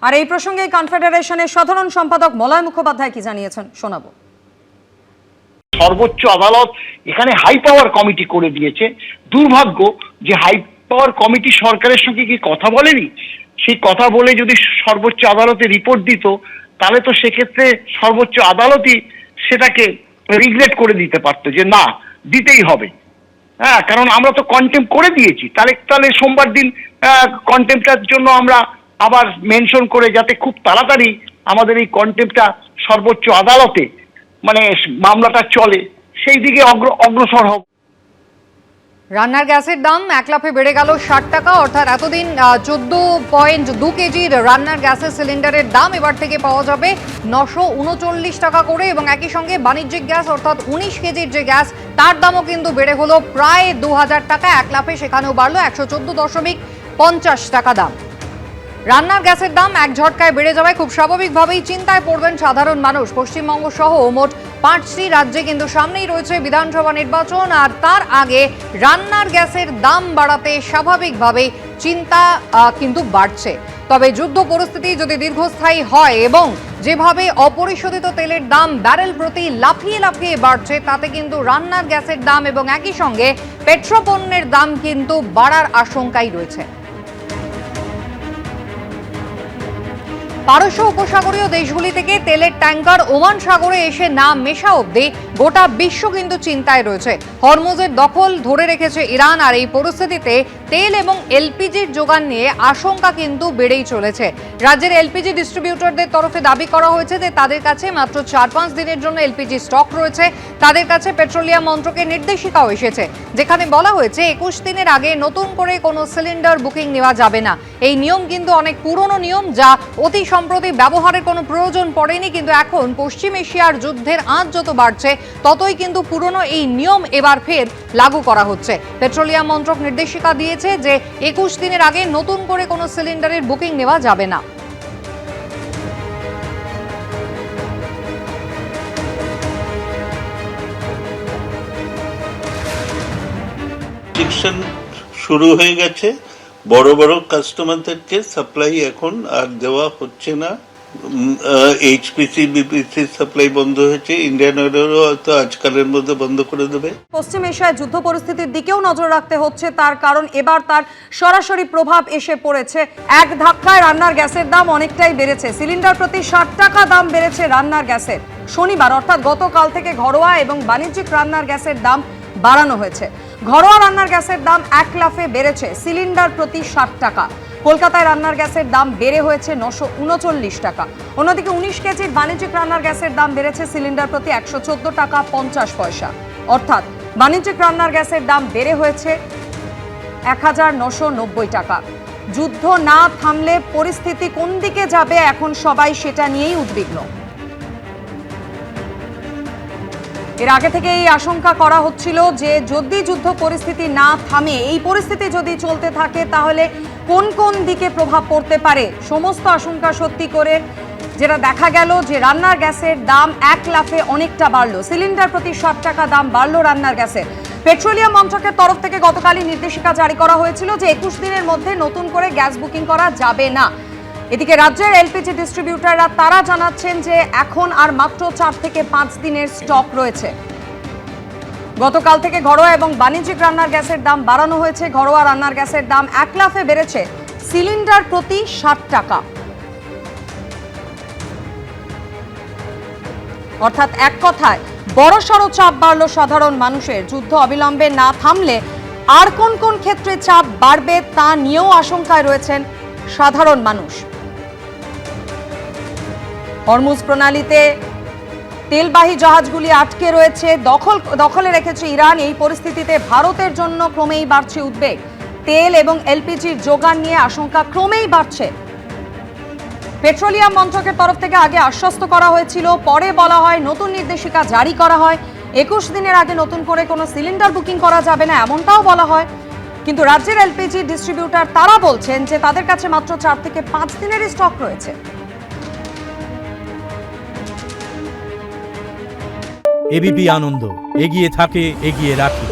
আর এই প্রসঙ্গে কনফেডারেশনের সাধারণ সম্পাদক মলয় মুখোপাধ্যায় কি জানিয়েছেন শোনাবো। সর্বোচ্চ আদালত এখানে হাই পাওয়ার কমিটি করে দিয়েছে। দুর্ভাগ্য যে হাই পাওয়ার কমিটি সরকারের সঙ্গে কি কথা বলেনি। সেই কথা বলে যদি সর্বোচ্চ আদালতে রিপোর্ট দিত তাহলে তো সেক্ষেত্রে সর্বোচ্চ আদালতই সেটাকে রিগ্রেট করে দিতে পারতো যে না দিতেই হবে। হ্যাঁ, কারণ আমরা তো কন্টেম্প করে দিয়েছি। তাহলে সোমবার দিন কন্টেম্পটার জন্য আমরা আবার মেনশন করে যাতে খুব তাড়াতাড়ি আমাদের এই কন্টেম্পটা সর্বোচ্চ আদালতে মানে মামলাটা চলে সেই দিকে অগ্রসর হবে। রান্নার গ্যাসের দাম এক লাফে বেড়ে গেল 60 টাকা, অর্থাৎ এতদিন 14.2 কেজির রান্নার গ্যাসের সিলিন্ডারের দাম এবার থেকে পাওয়া যাবে 939 টাকা করে, এবং একই সঙ্গে বাণিজ্যিক গ্যাস অর্থাৎ 19 কেজির যে গ্যাস তার দামও কিন্তু বেড়ে হলো প্রায় 2000 টাকা এক লাফে, সেখানেও বাড়লো 114.50 টাকা দাম। রান্নার গ্যাসের দাম এক ঝটকায় বেড়ে যাওয়ায় খুব স্বাভাবিকভাবেই চিন্তায় পড়বেন সাধারণ মানুষ। পশ্চিমবঙ্গ সহ মোট 5টি রাজ্যে কিন্তু সামনেই রয়েছে বিধানসভা নির্বাচন, আর তার আগে রান্নার গ্যাসের দাম বাড়াতে স্বাভাবিকভাবেই চিন্তা কিন্তু বাড়ছে। তবে যুদ্ধ পরিস্থিতি যদি দীর্ঘস্থায়ী হয় এবং যেভাবে অপরিশোধিত তেলের দাম ব্যারেল প্রতি লাফিয়ে লাফিয়ে বাড়ছে, তাতে কিন্তু রান্নার গ্যাসের দাম এবং একই সঙ্গে পেট্রোপণ্যের দাম কিন্তু বাড়ার আশঙ্কাই রয়েছে। পারস্য উপসাগরীয় দেশগুলি থেকে তেলের ট্যাঙ্কার ওমান সাগরে এসে না মেশা অবধি গোটা বিশ্ব কিন্তু চিন্তায় রয়েছে। হরমুজের দখল ধরে রেখেছে ইরান, আর এই পরিস্থিতিতে তেল এবং এলপিজির যোগান নিয়ে আশঙ্কা কিন্তু বেড়েই চলেছে। রাজ্যের এলপিজি ডিস্ট্রিবিউটরদের তরফে দাবি করা হয়েছে যে তাদের কাছে মাত্র 4-5 দিনের জন্য এলপিজি স্টক রয়েছে। তাদের কাছে পেট্রোলিয়াম মন্ত্রকের নির্দেশিকাও এসেছে, যেখানে বলা হয়েছে 21 দিনের আগে নতুন করে কোনো সিলিন্ডার বুকিং নেওয়া যাবে না। এই নিয়ম কিন্তু অনেক পুরনো নিয়ম, যা অতি সম্প্রতি ব্যবহারের কোনো প্রয়োজন পড়েনি, কিন্তু এখন পশ্চিম এশিয়ার যুদ্ধের আঁচ যত বাড়ছে ততই কিন্তু পুরনো এই নিয়ম এবার ফের লাগু করা হচ্ছে। পেট্রোলিয়াম মন্ত্রক নির্দেশিকা দিয়েছে যে 21 দিনের আগে নতুন করে কোনো সিলিন্ডারের বুকিং নেওয়া যাবে না। শুরু হয়ে গেছে, বড় বড় কাস্টমারদেরকে সাপ্লাই এখন আর দেওয়া হচ্ছে না। এইচপিসি বিপিসি সাপ্লাই বন্ধ হয়েছে, ইন্ডিয়ান অয়েলেরও হয়তো আজকালের মধ্যে বন্ধ করে দেবে। পশ্চিম এশিয়ায় যুদ্ধ পরিস্থিতির দিকেও নজর রাখতে হচ্ছে, তার কারণ এবার তার সরাসরি প্রভাব এসে পড়েছে। এক ধাক্কায় রান্নার গ্যাসের দাম অনেকটাই বেড়েছে। সিলিন্ডার প্রতি 60 টাকা দাম বেড়েছে রান্নার গ্যাসের। শনিবার অর্থাৎ গতকাল থেকে ঘরোয়া এবং বাণিজ্যিক রান্নার গ্যাসের দাম বাড়ানো হয়েছে। ঘরোয়া রান্নার গ্যাসের দাম এক লাফে বেড়েছে সিলিন্ডার প্রতি 60 টাকা। কলকাতায় রান্নার গ্যাসের দাম বেড়ে হয়েছে 939 টাকা। অন্যদিকে 19 কেজির বাণিজ্যিক রান্নার গ্যাসের দাম বেড়েছে সিলিন্ডার প্রতি 114 টাকা 50 পয়সা। অর্থাৎ বাণিজ্যিক রান্নার গ্যাসের দাম বেড়ে হয়েছে 1990 টাকা। যুদ্ধ না থামলে পরিস্থিতি কোন দিকে যাবে এখন সবাই সেটা নিয়েই উদ্বিগ্ন। এর আগে থেকে এই আশঙ্কা করা হচ্ছিল যে যদি যুদ্ধ পরিস্থিতি না থামে, এই পরিস্থিতি যদি চলতে থাকে তাহলে কোন কোন দিকে প্রভাব পড়তে পারে। সমস্ত আশঙ্কা সত্যি করে যেটা দেখা গেল যে রান্নার গ্যাসের দাম এক লাফে অনেকটা বাড়লো। সিলিন্ডার প্রতি 60 টাকা দাম বাড়লো রান্নার গ্যাসের। পেট্রোলিয়াম মন্ত্রকের তরফ থেকে গতকালই নির্দেশিকা জারি করা হয়েছিল যে 21 দিনের মধ্যে নতুন করে গ্যাস বুকিং করা যাবে না। এদিকে রাজ্যের এলপিজি ডিস্ট্রিবিউটাররা তারা জানাচ্ছেন যে এখন আর মাত্র 4 থেকে 5 দিনের স্টক রয়েছে। গতকাল থেকে ঘরোয়া এবং বাণিজ্যিক রান্নার গ্যাসের দাম বাড়ানো হয়েছে। ঘরোয়া রান্নার গ্যাসের দাম এক লাফে বেড়েছে সিলিন্ডার প্রতি 60 টাকা। অর্থাৎ এক কথায় বড়সড় চাপ বাড়ল সাধারণ মানুষের। যুদ্ধ অবিলম্বে না থামলে আর কোন কোন ক্ষেত্রে চাপ বাড়বে তা নিয়েও আশঙ্কায় রয়েছেন সাধারণ মানুষ। হরমুজ প্রণালীতে তেলবাহী জাহাজগুলি আটকে রয়েছে, দখলে রেখেছে ইরান। এই পরিস্থিতিতে ভারতের জন্য ক্রমেই বাড়ছে উদ্বেগ। তেল এবং এলপিজির যোগান নিয়ে আশঙ্কা ক্রমেই বাড়ছে। পেট্রোলিয়াম মন্ত্রকের তরফ থেকে আগে আশ্বস্ত করা হয়েছিল, পরে বলা হয় নতুন নির্দেশিকা জারি করা হয় 21 দিনের আগে নতুন করে কোনো সিলিন্ডার বুকিং করা যাবে না, এমনটাও বলা হয়। কিন্তু রাজ্যের এলপিজি ডিস্ট্রিবিউটার তারা বলছেন যে তাদের কাছে মাত্র 4 থেকে 5 দিনেরই স্টক রয়েছে। এবিপি আনন্দ এগিয়ে থাকে, এগিয়ে রাখে।